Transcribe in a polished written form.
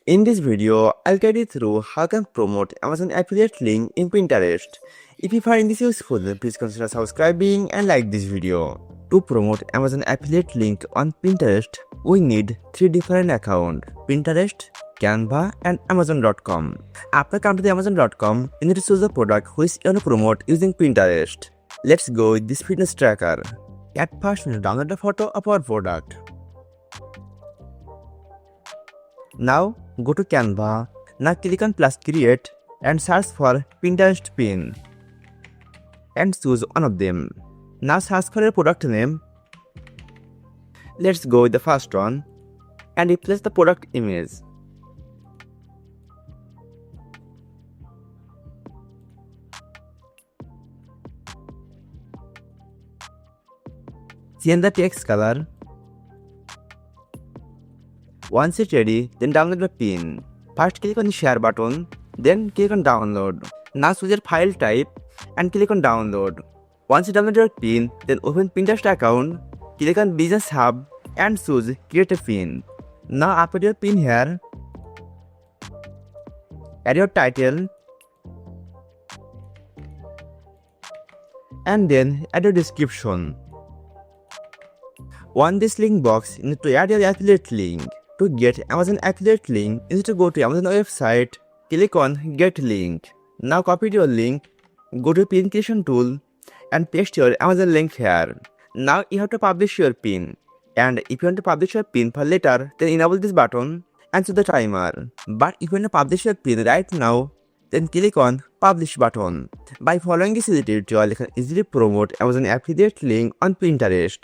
In this video, I'll guide you through how you can promote Amazon affiliate link in Pinterest. If you find this useful, please consider subscribing and like this video. To promote Amazon affiliate link on Pinterest, we need 3 different accounts: Pinterest, Canva and Amazon.com. After coming to the Amazon.com, you need to choose the product which you want to promote using Pinterest. Let's go with this fitness tracker. At first, we need to download the photo of our product. Now go to Canva. Now click on plus create and search for Pinterest pin and choose one of them. Now search for your product name. Let's go with the first one and replace the product image. Change the text color. Once it's ready, then download the pin. First click on the share button, then click on download. Now choose your file type and click on download. Once you download your pin, then open Pinterest account, click on Business Hub and choose create a pin. Now upload your pin here. Add your title and then add your description. On this link box, you need to add your affiliate link. To get Amazon affiliate link, you need to go to Amazon website, click on get link. Now copy your link, go to pin creation tool and paste your Amazon link here. Now you have to publish your pin. And if you want to publish your pin for later, then enable this button and choose the timer. But if you want to publish your pin right now, then click on publish button. By following this tutorial, you can easily promote Amazon affiliate link on Pinterest.